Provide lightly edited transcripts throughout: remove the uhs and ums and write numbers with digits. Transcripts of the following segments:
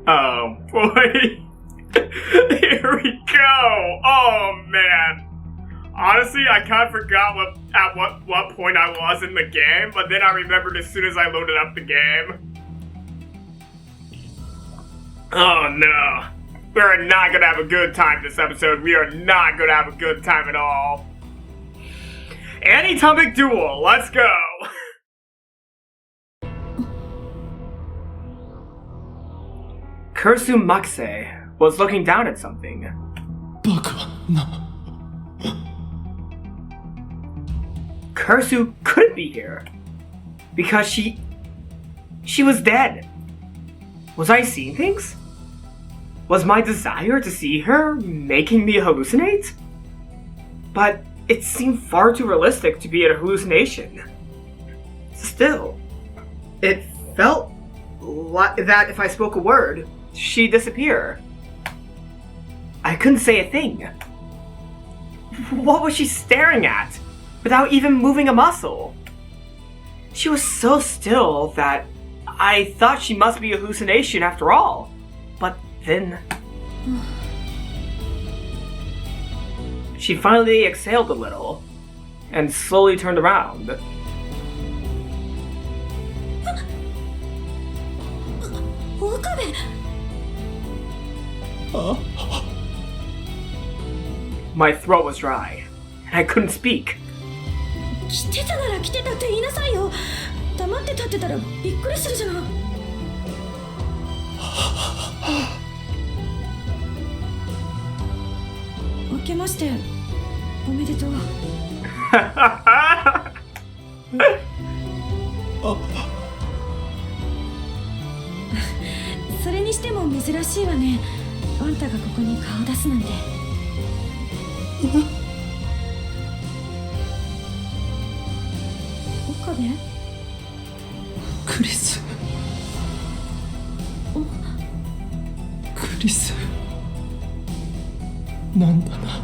Oh boy. Here we go. Oh man. Honestly, I kind of forgot what point I was in the game, but then I remembered as soon as I loaded up the game. Oh no. We're not gonna have a good time this episode. We are not gonna have a good time at all. Anatomic Duel, let's go! Kurisu Makise was looking down at something. Kurisu couldn't be here. Because she was dead. Was I seeing things? Was my desire to see her making me hallucinate? But it seemed far too realistic to be a hallucination. Still, it felt like that if I spoke a word, she'd disappear. I couldn't say a thing. What was she staring at, without even moving a muscle? She was so still that I thought she must be a hallucination after all. But then... she finally exhaled a little, and slowly turned around. Okabe! My throat was dry, and I couldn't speak. 来てたなら来てたって言いなさいよ。黙って立ってたらびっくりするじゃない。明けましておめでとう。それにしても珍しいわね。あんたがここに顔出すなんて。岡部？クリス。クリス。なんだな。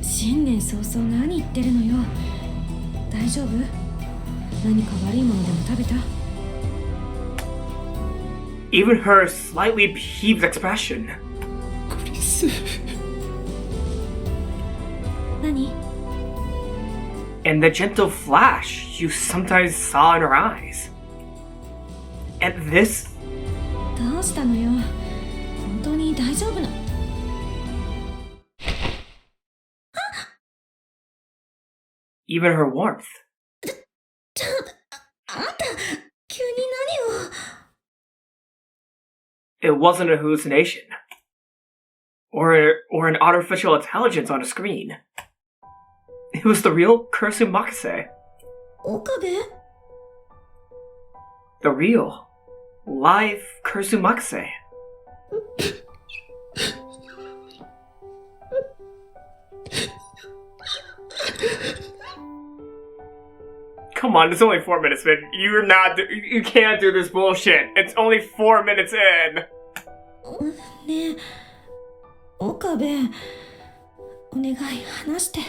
新年早々何言ってるのよ。大丈夫？何か悪いものでも食べた？ Even her slightly peeved expression. クリス。何？ And the gentle flash you sometimes saw in her eyes. And this... どうしたのよ。本当に大丈夫なのEven her warmth. あんた、急に何を It wasn't a hallucination. Or an artificial intelligence on a screen. It was the real Kurisu Makise. Okabe? The real, live Kurisu Makise. Come on, it's only 4 minutes in. You can't do this bullshit. It's only 4 minutes in. ねえ、岡部、お願い話して。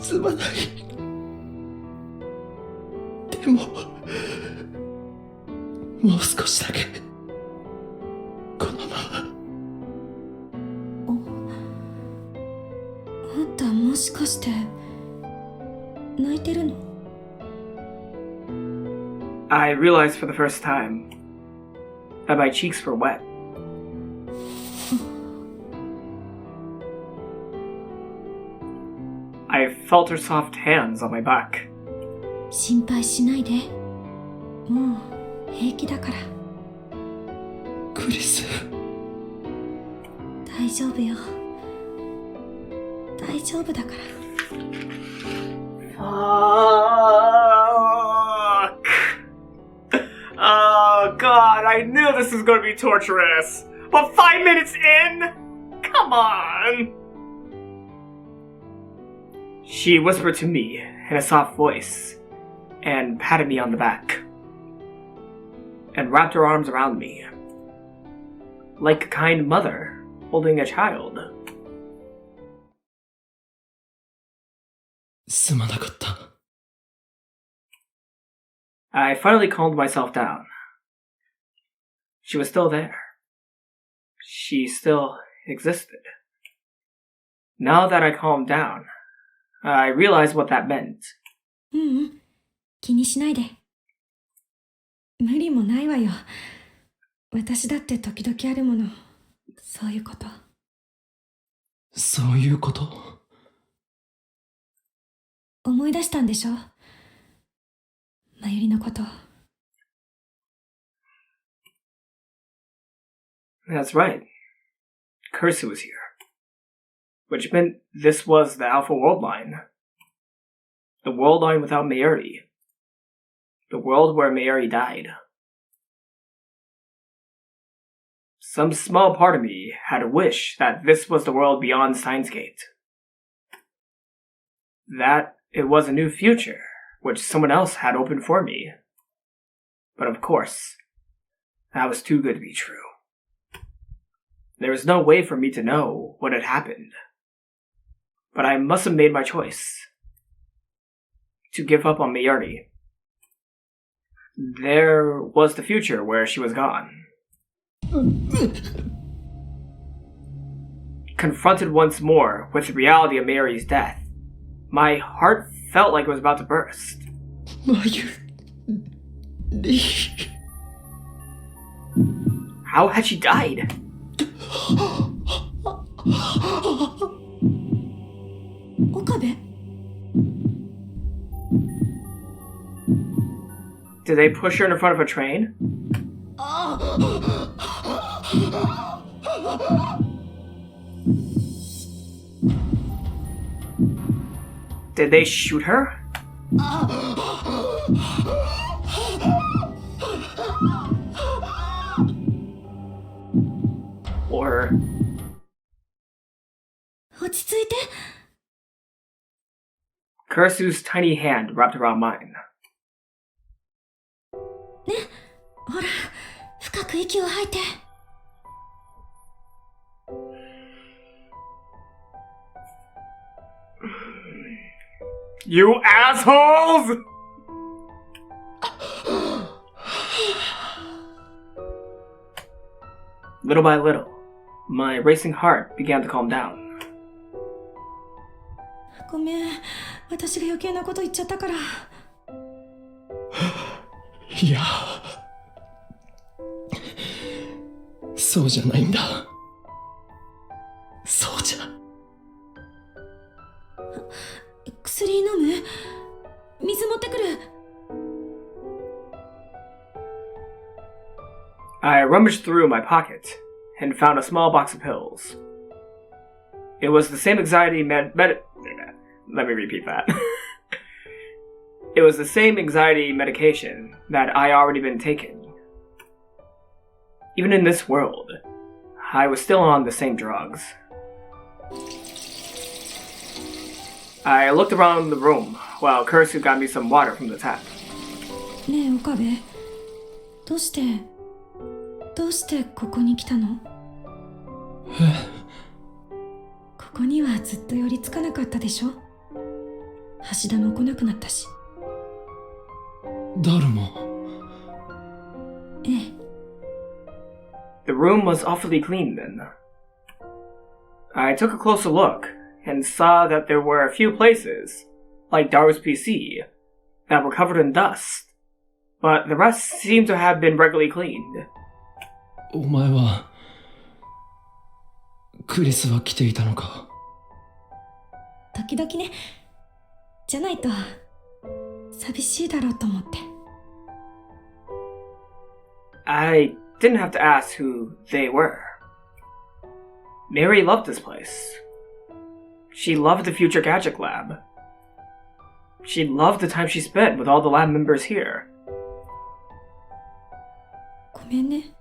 すまない。でも、もう少しだけ、このまま。あんたもしかして、泣いてるの？ I realized for the first time that my cheeks were wet. I felt her soft hands on my back. 心配しないで。もう平気だから。クリス。大丈夫よ。大丈夫だから。Fuck. Oh god, I knew this was gonna be torturous. But 5 minutes in? Come on. She whispered to me in a soft voice and patted me on the back and wrapped her arms around me like a kind mother holding a child. すまなかった。 I finally calmed myself down she was still there. She still existed. Now that I calmed down, I realized what that meant. ううん、気にしないで。無理もないわよ。私だって時々あるもの。そういうこと。そういうこと？思い出したんでしょ？まゆりのこと。That's right. Kurisu was here. Which meant this was the Alpha World Line. The world line without Mayuri. The world where Mayuri died. Some small part of me had a wish that this was the world beyond Steins Gate. That it was a new future, which someone else had opened for me. But of course, that was too good to be true. There was no way for me to know what had happened. But I must have made my choice. To give up on Mayuri. There was the future where she was gone. Confronted once more with the reality of Mayuri's death, my heart felt like it was about to burst. How had she died? Okabe? Did they push her in front of a train? Did they shoot her? Or... 落ち着いて。 Kurisu's tiny hand wrapped around mine. ね、ほら、深く息を吐いて。You assholes! Little by little, my racing heart began to calm down. ごめん、私が余計なこと言っちゃったから。いや、そうじゃないんだ。そうじゃ。薬飲む？水持ってくる。I rummaged through my pocket and found a small box of pills. It was the same anxiety Let me repeat that. It was the same anxiety medication that I already been taking. Even in this world, I was still on the same drugs. I looked around the room while Kurisu got me some water from the tap. ねえ、岡部。どうしてここに来たの？ここにはずっと寄りつかなかったでしょ？橋田も来なくなったし。誰も。ええ。The room was awfully clean then. I took a closer look and saw that there were a few places, like Daru's PC, that were covered in dust, but the rest seemed to have been regularly cleaned. お前はクリスは来ていたのか？時々ね。じゃないと寂しいだろうと思って。I didn't have to ask who they were. Mary loved this place. She loved the Future Gadget Lab. She loved the time she spent with all the lab members here. ごめんね。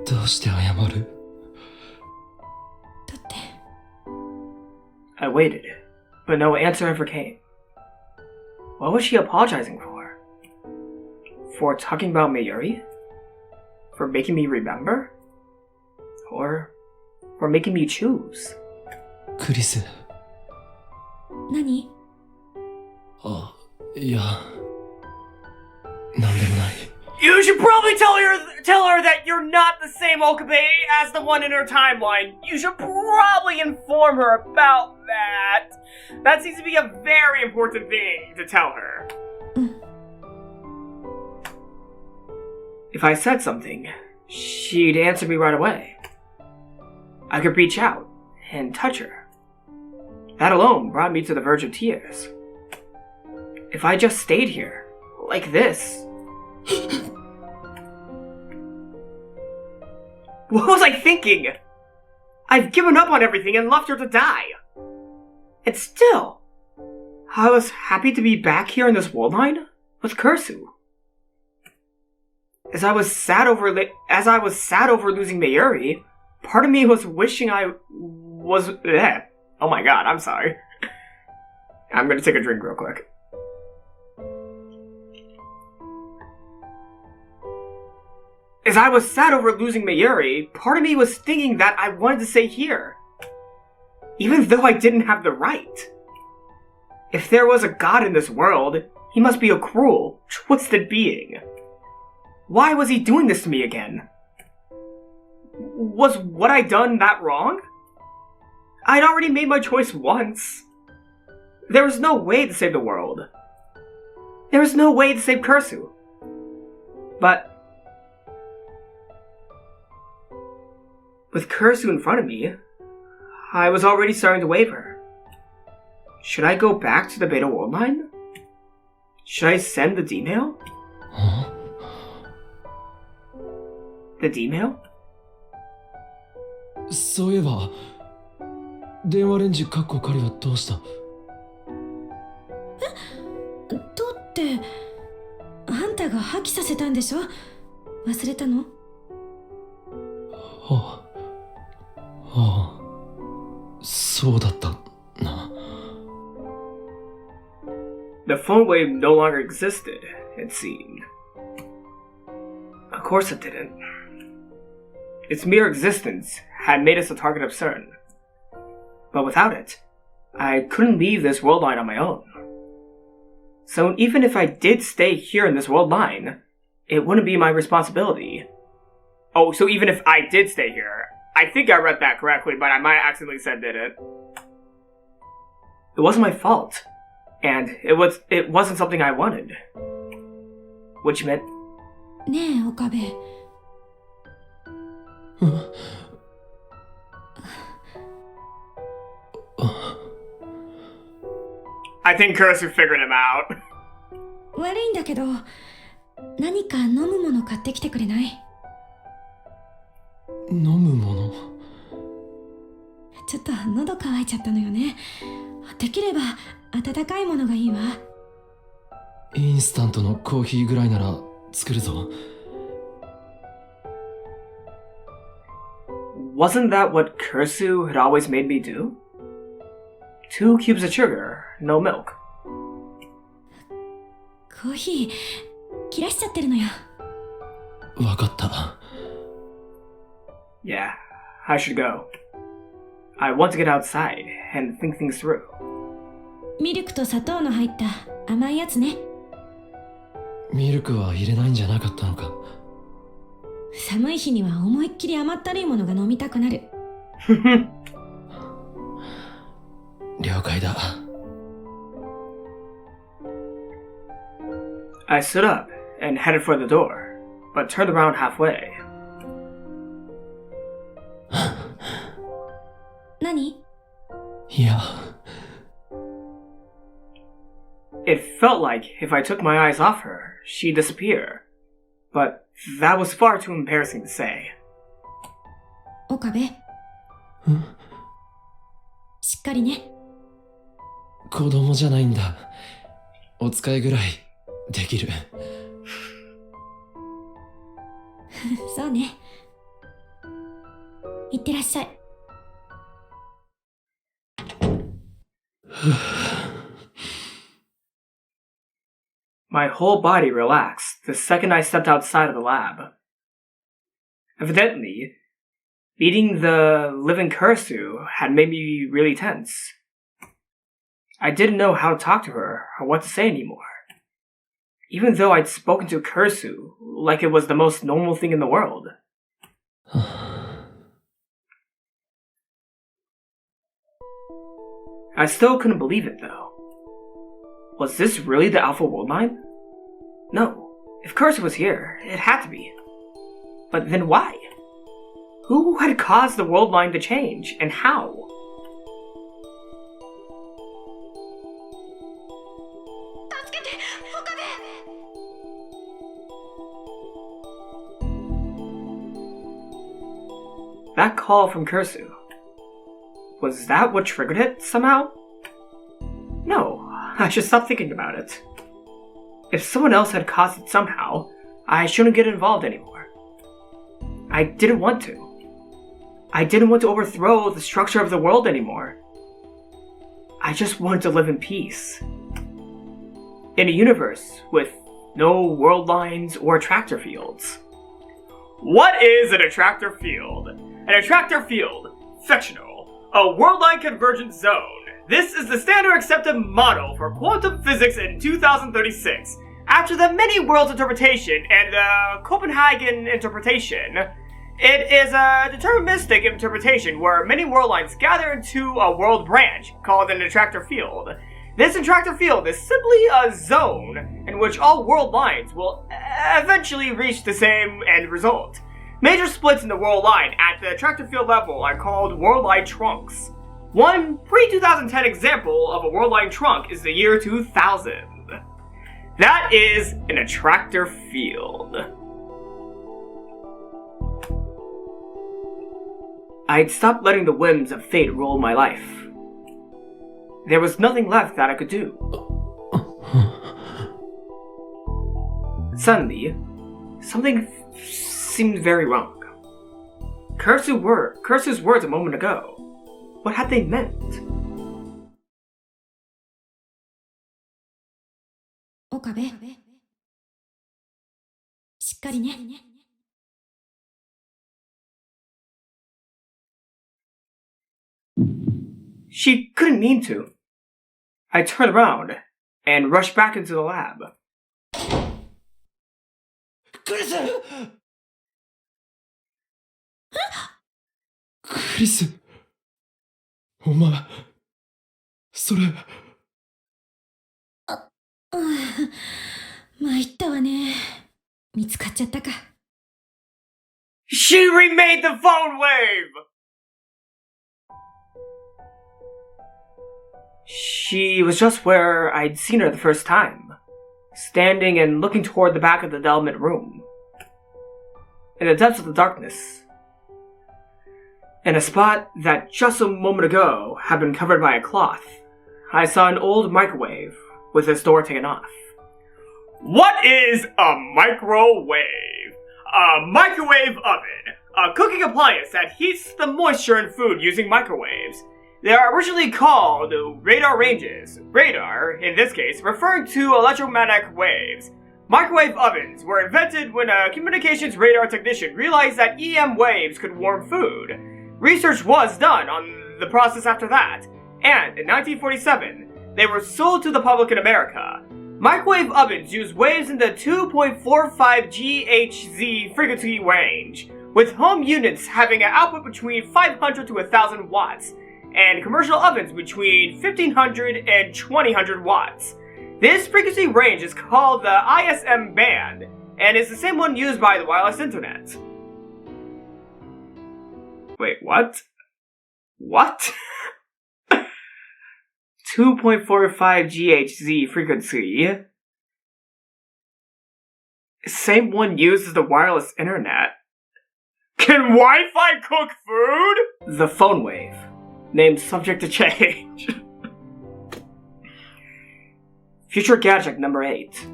どうして謝る？だって。I waited, but no answer ever came. What was she apologizing for? For talking about Mayuri? For making me remember? Or for making me choose? クリス。何？あ、いや、なんでもない。You should probably tell her that you're not the same Okabe as the one in her timeline. You should probably inform her about that. That seems to be a very important thing to tell her. If I said something, she'd answer me right away. I could reach out and touch her. That alone brought me to the verge of tears. If I just stayed here, like this... What was I thinking? I've given up on everything and left her to die. And still, I was happy to be back here in this world line with Kurisu. As I was sad over losing Mayuri, part of me was wishing I was... Oh my god, I'm sorry. I'm gonna take a drink real quick. As I was sad over losing Mayuri, part of me was thinking that I wanted to stay here. Even though I didn't have the right. If there was a god in this world, he must be a cruel, twisted being. Why was he doing this to me again? Was what I done that wrong? I'd already made my choice once. There was no way to save the world. There was no way to save Kurisu. But with Kurisu in front of me, I was already starting to waver. Should I go back to the Beta World Line? Should I send the D-mail? Huh? The D-mail? そういえば、電話レンジカッコ仮はどうした？だって、あんたが破棄させたんでしょ？忘れたの？ああ、そうだったな。The phone wave no longer existed, it seemed. Of course it didn't. Its mere existence had made us a target of CERN. But without it, I couldn't leave this world line on my own. So even if I did stay here in this world line, it wouldn't be my responsibility. Oh, so even if I did stay here, I think I read that correctly, but I might have accidentally said did it. It wasn't my fault, and it wasn't something I wanted. Which meant... ねえ、岡部。I think Kurisu figured him out. 悪いんだけど、何か飲むもの買ってきてくれない？飲むもの？ちょっと喉乾いちゃったのよね。できれば温かいものがいいわ。インスタントのコーヒーぐらいなら作るぞ。Wasn't that what Kurisu had always made me do? 2 cubes of sugar, no milk. コーヒー切らしちゃってるのよ。わかった。Yeah, I should go. I want to get outside and think things through. ミルクと砂糖の入った甘いやつね。ミルクは入れないんじゃなかったのか。寒い日には思いっきり甘ったるいものが飲みたくなる。了解だ。I stood up and headed for the door, but turned around halfway. 何？いや。It felt like if I took my eyes off her, she'd disappear. But that was far too embarrassing to say. 岡部。しっかりね。子供じゃないんだ。お使いぐらいできる。そうね。いってらっしゃい。My whole body relaxed the second I stepped outside of the lab. Evidently, meeting the living Kurisu had made me really tense. I didn't know how to talk to her or what to say anymore. Even though I'd spoken to Kurisu like it was the most normal thing in the world. I still couldn't believe it, though. Was this really the Alpha World Line? No. If Kurisu was here, it had to be. But then why? Who had caused the world line to change, and how? That call from Kurisu. Was that what triggered it, somehow? No, I should stop thinking about it. If someone else had caused it somehow, I shouldn't get involved anymore. I didn't want to. I didn't want to overthrow the structure of the world anymore. I just wanted to live in peace. In a universe with no world lines or attractor fields. What is an attractor field? An attractor field, fictional, a world line convergence zone. This is the standard accepted model for quantum physics in 2036. After the many worlds interpretation and the Copenhagen interpretation, it is a deterministic interpretation where many world lines gather into a world branch called an attractor field. This attractor field is simply a zone in which all world lines will eventually reach the same end result. Major splits in the world line at the attractor field level are called world line trunks. One pre-2010 example of a world line trunk is the year 2000. That is an attractor field. I'd stopped letting the whims of fate rule my life. There was nothing left that I could do. Suddenly, something seemed very wrong. Kurisu's words a moment ago. What had they meant? Okabe. しっかりね。She couldn't mean to. I turned around and rushed back into the lab. Kurisu! Kurisu! お前、それ。参ったわね。見つかっちゃったか。She remade the phone wave! She was just where I'd seen her the first time, standing and looking toward the back of the development room. In the depths of the darkness, in a spot that just a moment ago had been covered by a cloth, I saw an old microwave with its door taken off. What is a microwave? A microwave oven, a cooking appliance that heats the moisture in food using microwaves. They are originally called radar ranges, radar, in this case, referring to electromagnetic waves. Microwave ovens were invented when a communications radar technician realized that EM waves could warm food. Research was done on the process after that, and in 1947, they were sold to the public in America. Microwave ovens use waves in the 2.45 GHz frequency range, with home units having an output between 500 to 1000 watts. And commercial ovens between 1500 and 2000 watts. This frequency range is called the ISM band, and is the same one used by the wireless internet. Wait, what? What? 2.45 GHz frequency? Same one used as the wireless internet. Can Wi-Fi cook food? The phone wave. Named subject to change. Future gadget number 8.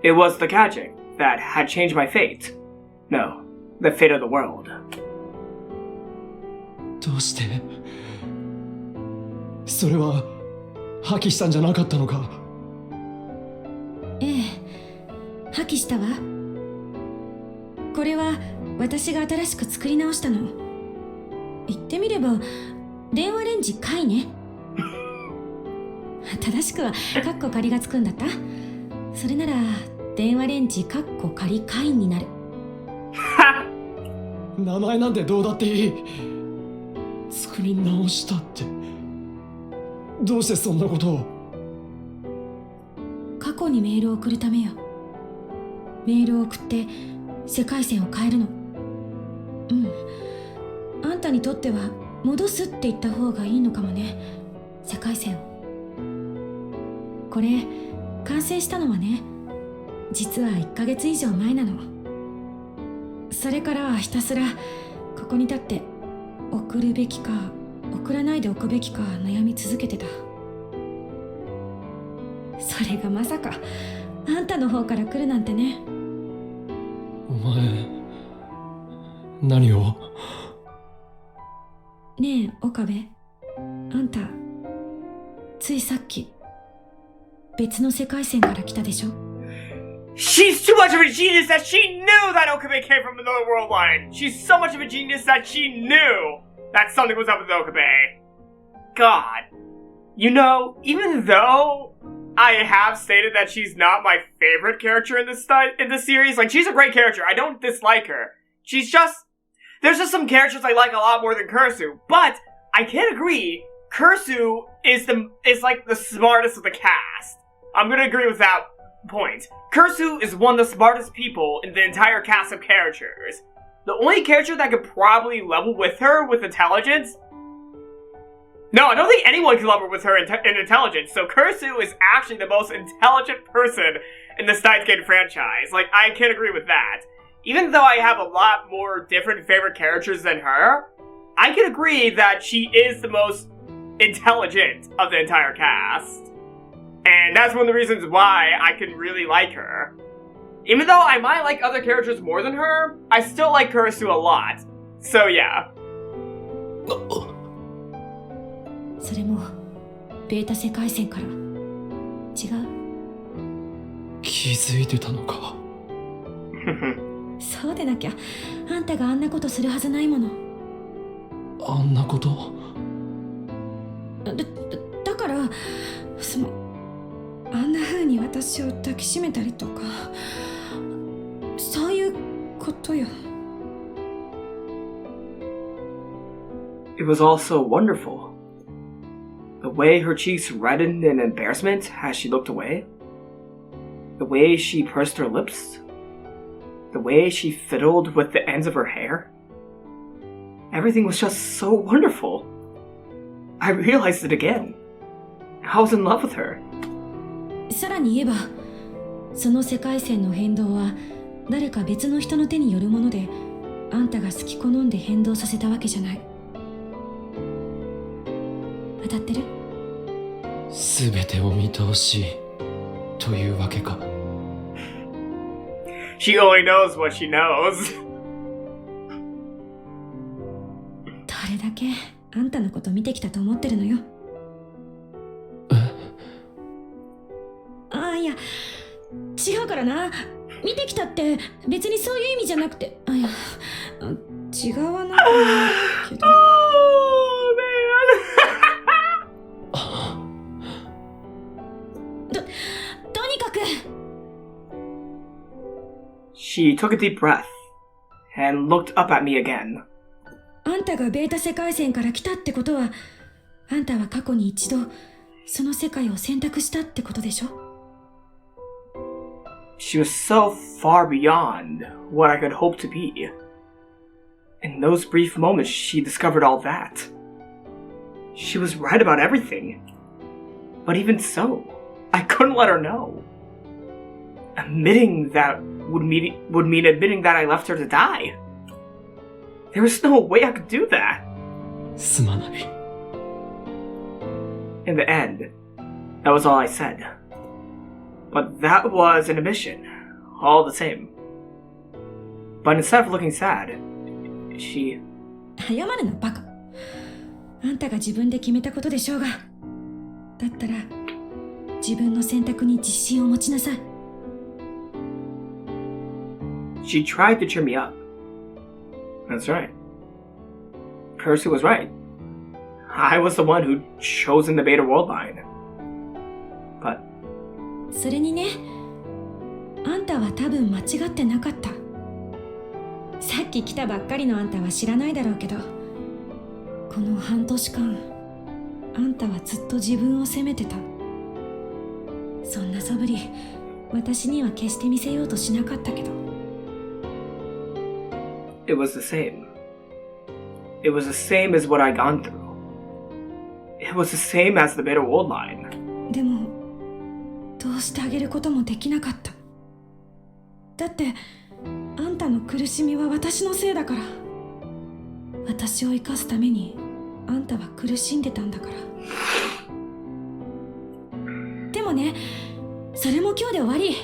It was the gadget that had changed my fate. No, the fate of the world. どうして？それは破棄したんじゃなかったのか？ええ、破棄したわ。これは私が新しく作り直したの。言ってみれば電話レンジ買いね。正しくはカッコ仮がつくんだった。それなら電話レンジ仮会員になる。名前なんてどうだっていい。作り直したって。どうしてそんなことを。過去にメールを送るためよ。メールを送って世界線を変えるの。うん。あんたにとっては戻すって言った方がいいのかもね、世界線を。これ完成したのはね、実は1ヶ月以上前なの。それからはひたすらここに立って送るべきか送らないでおくべきか悩み続けてた。それがまさかあんたの方から来るなんてね。お前何を。ねえ岡部、あんたついさっき別の世界線から来たでしょ。 She's too much of a genius that she knew that Okabe came from another world line. She's so much of a genius that she knew that something was up with Okabe. God. You know, even though I have stated that she's not my favorite character in this series, like, she's a great character. I don't dislike her. She's just... There's just some characters I like a lot more than Kurisu. But, I can agree, Kurisu is like the smartest of the cast. I'm gonna agree with that point. Kurisu is one of the smartest people in the entire cast of characters. The only character that could probably level with her with intelligence... No, I don't think anyone can level with her in intelligence, so Kurisu is actually the most intelligent person in the Steins franchise. Like, I can agree with that. Even though I have a lot more different favorite characters than her, I can agree that she is the most intelligent of the entire cast. And that's one of the reasons why I can really like her. Even though I might like other characters more than her, I still like Kurisu a lot. So yeah. それもベータ世界線から違う？気づいてたのか。そうでなきゃあんたがあんなことするはずないもの。あんなこと。だからあんな風に私を抱きしめたりとか、そういうことよ。 It was all so wonderful. The way her cheeks reddened in embarrassment as she looked away. The way she pursed her lips. The way she fiddled with the ends of her hair. Everything was just so wonderful. I realized it again. I was in love with her. さらに言えば、その世界線の変動は誰か別の人の手によるもので、あんたが好き好んで変動させたわけじゃない。当たってる？すべてを見通しというわけか。She only knows what she knows. どれだけあんたのこと見てきたと思ってるのよ。いや、違うからな。見てきたって別にそういう意味じゃなくて、いや、違わなくなるけど。とにかく。She took a deep breath and looked up at me again. あんたがベータ世界線から来たってことは、あんたは過去に一度その世界を選択したってことでしょ？ She was so far beyond what I could hope to be. In those brief moments, she discovered all that. She was right about everything. But even so, I couldn't let her know. Admitting that would mean admitting that I left her to die. There was no way I could do that. すまない。In the end, that was all I said. But that was an admission, all the same. But instead of looking sad, she... 謝るのバカ。あんたが自分で決めたことでしょうが。だったら、自分の選択に自信を持ちなさい。She tried to cheer me up. That's right. Kurisu was right. I was the one who'd chosen the Beta World line. But... それにね、んたは多分間違ってなかった。さっき来たばっかりのあんたは知らないだろうけど、この半年間あんたはずっと自分を責めてた。そんな素振り私には決して見せようとしなかったけど。 It was the same. It was the same as what I'd gone through. It was the same as the bitter old line. でもどうしてあげることもできなかった。だってあんたの苦しみは私のせいだから。私を生かすためにあんたは苦しんでたんだから。でもね、それも今日で終わり。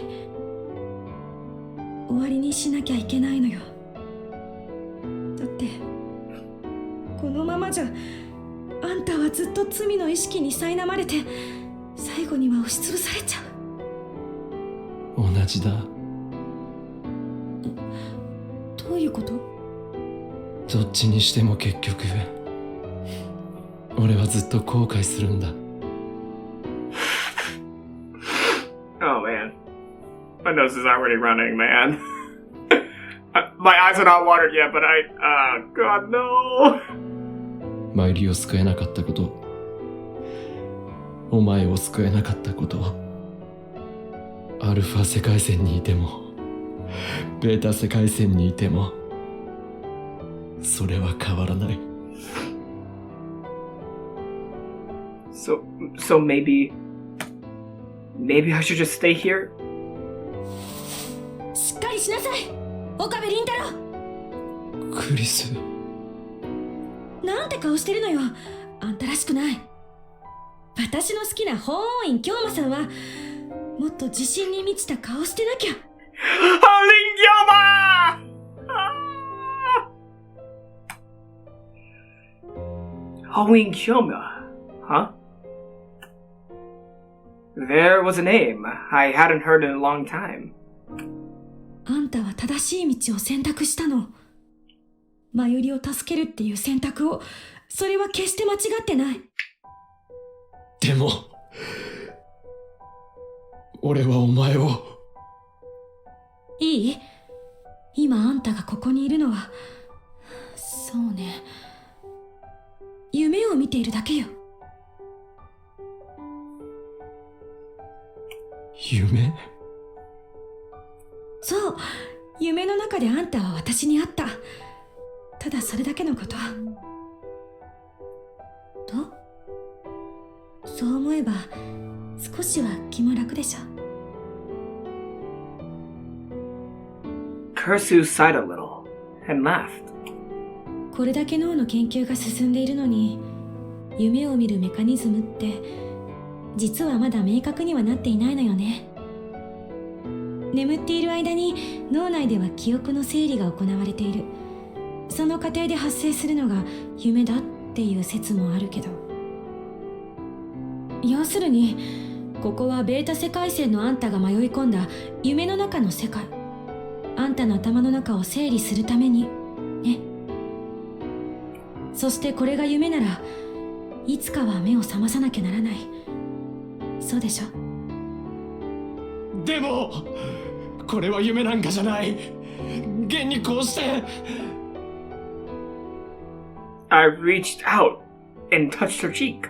終わりにしなきゃいけないのよ。だってこのままじゃあんたはずっと罪の意識に苛まれて最後には押しつぶされちゃう。同じだ。どういうこと？どっちにしても結局俺はずっと後悔するんだ。Oh man. My nose is already running, man. My eyes are not watered yet, but God, no! マイリを救えなかったこと、お前を救えなかったこと、アルファ世界線にいてもベータ世界線にいてもそれは変わらない。 So maybe I should just stay here? しっかりしなさい、岡部倫太郎。クリス、なんて顔してるのよ。あんたらしくない。私の好きな法王院京馬さんはもっと自信に満ちた顔してなきゃ。Hoin Kyoma, huh? There was a name I hadn't heard in a long time. あんたは正しい道を選択したの。マユリを助けるっていう選択を。それは決して間違ってない。でも俺はお前を。いい？今あんたがここにいるのは、そうね、夢を見ているだけよ。夢？そう、夢の中であんたは私に会った。ただそれだけのこと。どう？そう思えば少しは気も楽でしょ。 Kurisu sighed a little and laughed. これだけ脳の研究が進んでいるのに、夢を見るメカニズムって実はまだ明確にはなっていないのよね。眠っている間に脳内では記憶の整理が行われている。その過程で発生するのが夢だっていう説もあるけど、要するにここはベータ世界線のあんたが迷い込んだ夢の中の世界。あんたの頭の中を整理するためにね。そしてこれが夢ならいつかは目を覚まさなきゃならない。そうでしょ？でもこれは夢なんかじゃない。現にこうして。 I reached out and touched her cheek.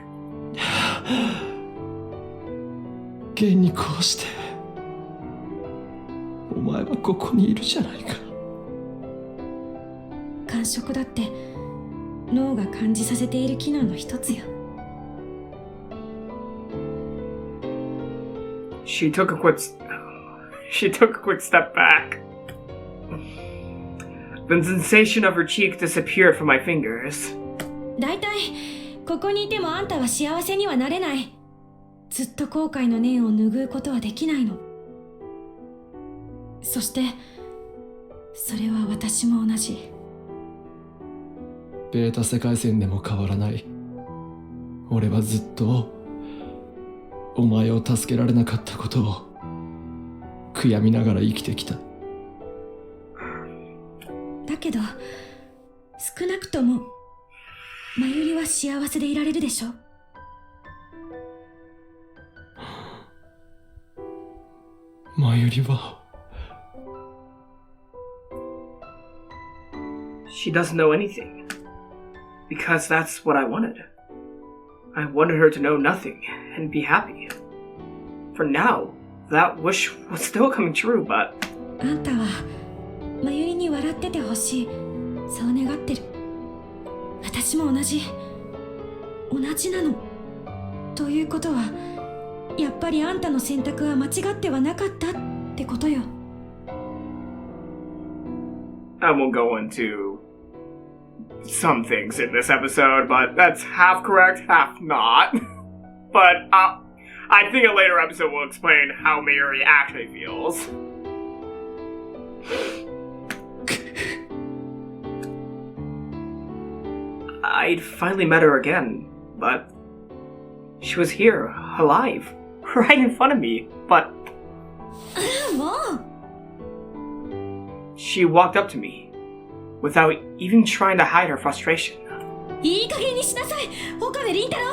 現にこうしてお前はここにいるじゃないか。感触だって脳が感じさせている機能の一つよ。 She took a quick step back. The sensation of her cheek disappeared from my fingers. だいたいここにいてもあんたは幸せにはなれない。ずっと後悔の念を拭うことはできないの。そしてそれは私も同じ。ベータ世界線でも変わらない。俺はずっとお前を助けられなかったことを悔やみながら生きてきた。だけど少なくともマユリは幸せでいられるでしょ。マユリは she doesn't know anything. Because that's what I wanted. I wanted her to know nothing and be happy. For now, that wish was still coming true, but... あんたはまゆりに笑っててほしい、そう願ってる。私も同じなの。ということは、やっぱりあんたの選択は間違ってはなかったってことよ。I won't go into some things in this episode, but that's half correct, half not. But I think a later episode will explain how Mayuri actually feels. I'd finally met her again, but she was here, alive, right in front of me, but... She walked up to me, without even trying to hide her frustration. いい加減にしなさい、岡部倫太郎。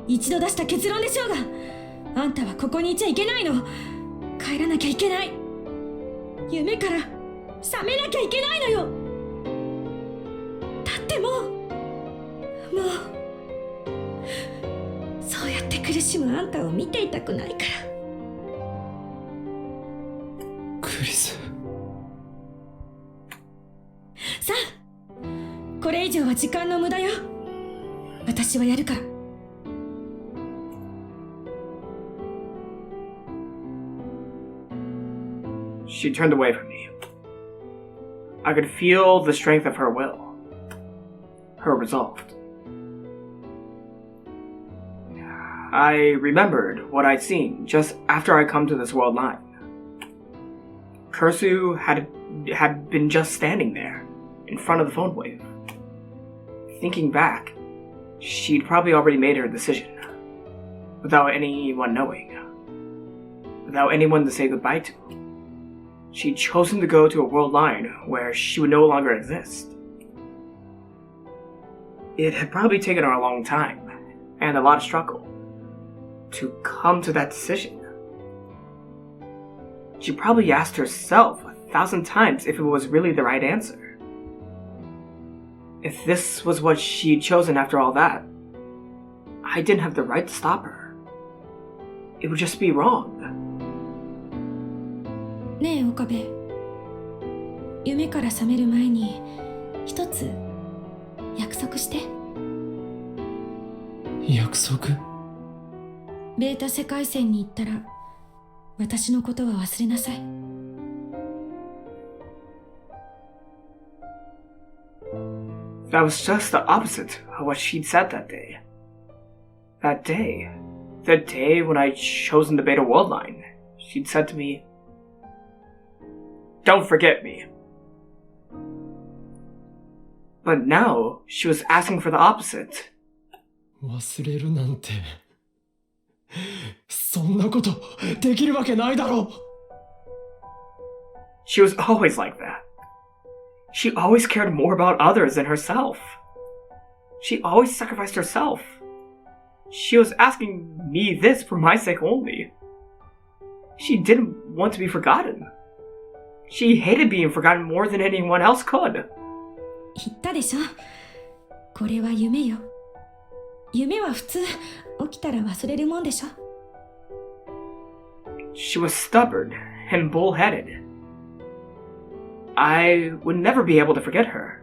一度出した結論でしょうが、あんたはここにいちゃいけないの。帰らなきゃいけない。夢から覚めなきゃいけないのよ。だってもうそうやって苦しむあんたを見ていたくないから。クリス。さあ、これ以上は時間の無駄よ。私はやるから。She turned away from me. I could feel the strength of her will, her resolve. I remembered what I'd seen just after I'd come to this world line. Kurisu had been just standing there, in front of the phone wave. Thinking back, she'd probably already made her decision, without anyone knowing, without anyone to say goodbye to. She'd chosen to go to a world line where she would no longer exist. It had probably taken her a long time, and a lot of struggle, to come to that decision. She probably asked herself 1,000 times if it was really the right answer. If this was what she'd chosen after all that, I didn't have the right to stop her. It would just be wrong. ねえ岡部、夢から覚める前に一つ約束して。約束？ベータ世界線に行ったら私のことは忘れなさい。That was just the opposite of what she'd said that day. That day, the day when I'd chosen the Beta World Line, she'd said to me, "Don't forget me." But now, she was asking for the opposite. 忘れるなんて、そんなことできるわけないだろう。She was always like that. She always cared more about others than herself. She always sacrificed herself. She was asking me this for my sake only. She didn't want to be forgotten. She hated being forgotten more than anyone else could. 言ったでしょ。これは夢よ。夢は普通起きたら忘れるもんでしょ。She was stubborn and bullheaded. I would never be able to forget her.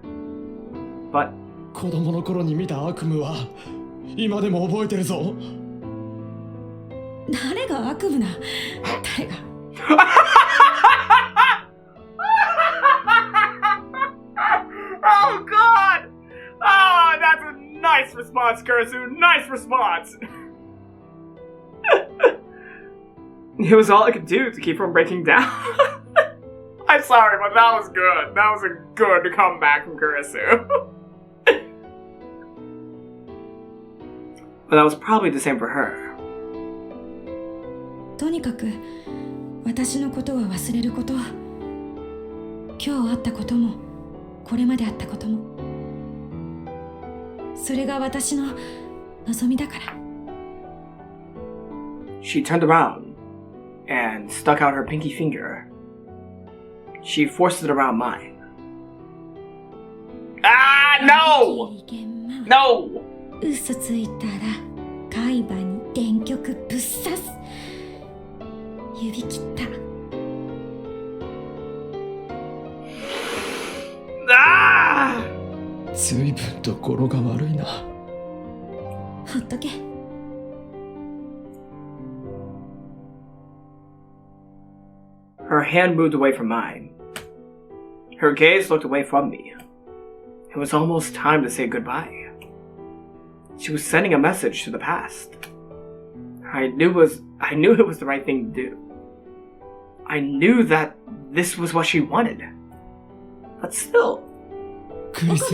But 子供の頃に見た悪夢は今でも覚えてるぞ。誰が悪夢な？誰がOh God! Oh, that's a nice response, Kurisu. Nice response. It was all I could do to keep from breaking down. I'm sorry, but that was good. That was a good comeback from Kurisu. But that was probably the same for her. とにかく私のことは忘れること。今日あったこともこれまであったことも、それが私の望みだから。She turned around and stuck out her pinky finger. She forced it around mine. No! ゲンマ No! 嘘ついたら海馬に電極ぶっ刺す。指切った。 Ah! 随分と語呂が悪いな。ほっとけ。 Her hand moved away from mine. Her gaze looked away from me. It was almost time to say goodbye. She was sending a message to the past. I knew it was the right thing to do. I knew that this was what she wanted. But still, クリス、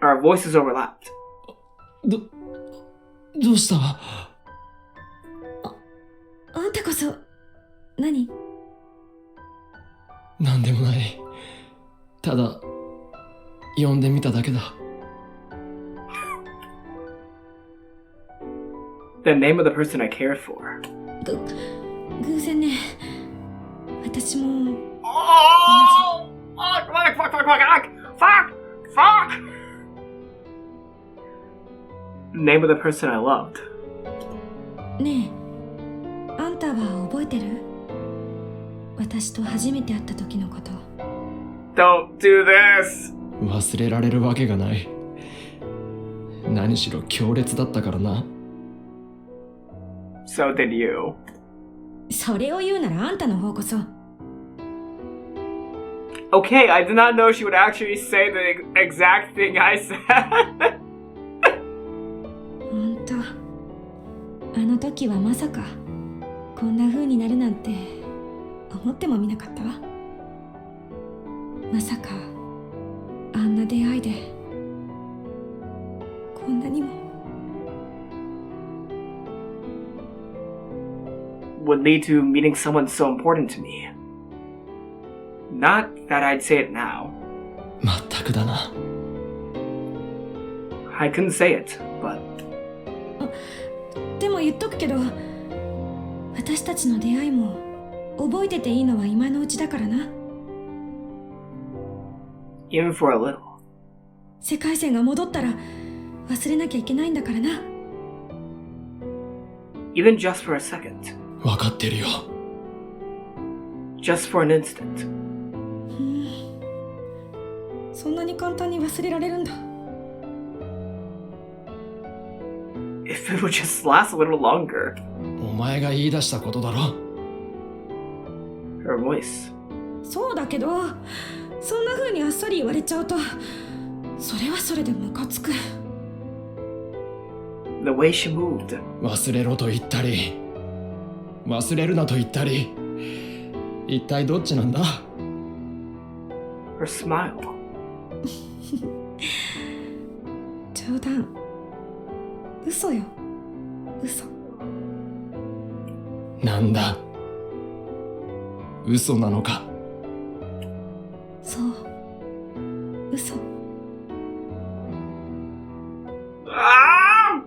our voices overlapped. どうした？あんたこそ何？なんでもない。ただ、呼んでみただけだ。The name of the person I cared for. 偶然ね。私も Oh! Fuck! The name of the person I loved. ねえ、あんたは覚えてる？私と初めて会った時のこと。 Don't do this! 忘れられるわけがない。何しろ強烈だったからな。So did you. それを言うならあんたの方こそ。 Okay, I did not know she would actually say the exact thing I said. ほんと、あの時はまさかこんな風になるなんて思ってもみなかったわ。まさかあんな出会いでこんなにも。 Would lead to meeting someone so important to me. Not that I'd say it now. まったくだな。I couldn't say it, but でも言っとくけど、私たちの出会いも覚えてていいのは今のうちだからな。 even for a little. 世界線が戻ったら忘れなきゃいけないんだからな。 Even just for a second. わかってるよ。 Just for an instant. そんなに簡単に忘れられるんだ。 If it would just last a little longer. お前が言い出したことだろ。 Her voice. そうだけど、そんな風にあっさり言われちゃうと、それはそれでムカつく。 The way she moved. 忘れろと言ったり、忘れるなと言ったり、一体どっちなんだ？ Her smile. 冗談。嘘よ。嘘。なんだ？嘘なのか？そう。嘘。 Ah!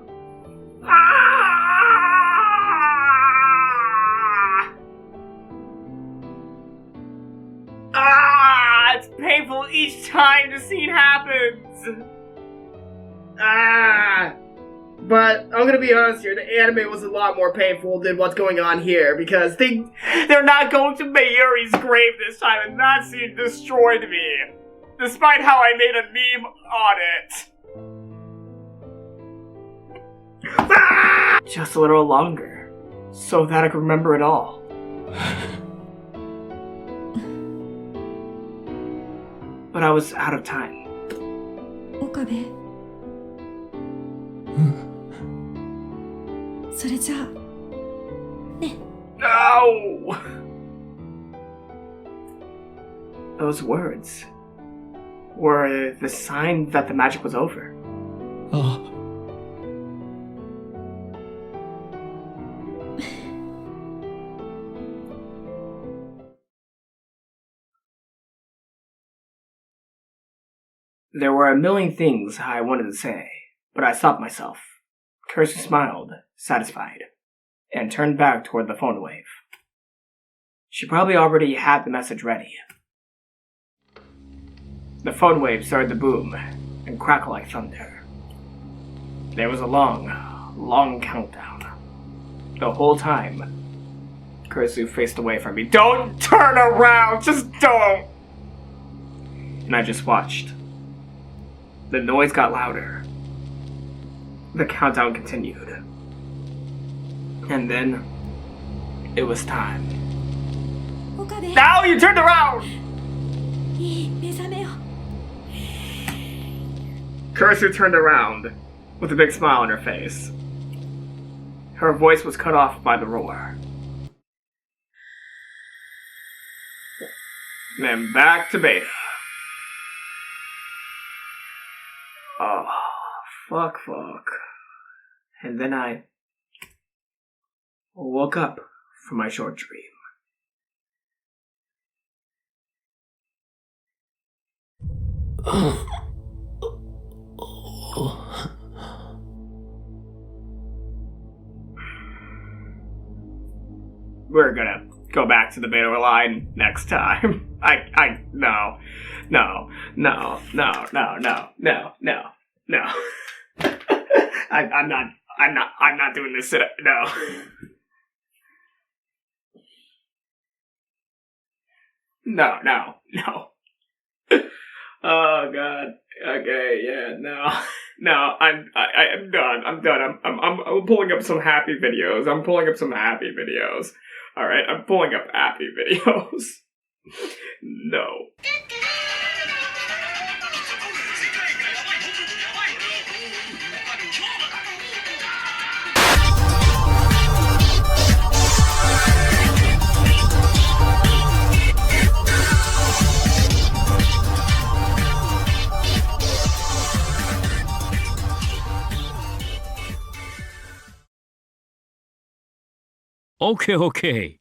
It's painful each time the scene happens. But I'm gonna be honest here, the anime was a lot more painful than what's going on here because they're not going to Mayuri's grave this time, and that scene destroyed me. Despite how I made a meme on it. Just a little longer, so that I could remember it all. But I was out of time. Okabe. それじゃあね。 No! Those words were the sign that the magic was over. ああ。There were a million things I wanted to say, but I stopped myself. Kurisu smiled, satisfied, and turned back toward the phone wave. She probably already had the message ready. The phone waves started to boom and crackle like thunder. There was a long, long countdown. The whole time, Kurisu faced away from me. Don't turn around! Just don't! And I just watched. The noise got louder. The countdown continued. And then, it was time. Okabe, Now you turned around! いい目覚めよ。 Kurisu turned around with a big smile on her face. Her voice was cut off by the roar. And then back to beta. Oh, fuck. And then I woke up from my short dream. We're gonna go back to the beta line next time. No. I'm not doing this. No. No. Oh God. Okay. Yeah. No. I'm done. I'm pulling up some happy videos. All right. I'm pulling up happy videos. No. Okay.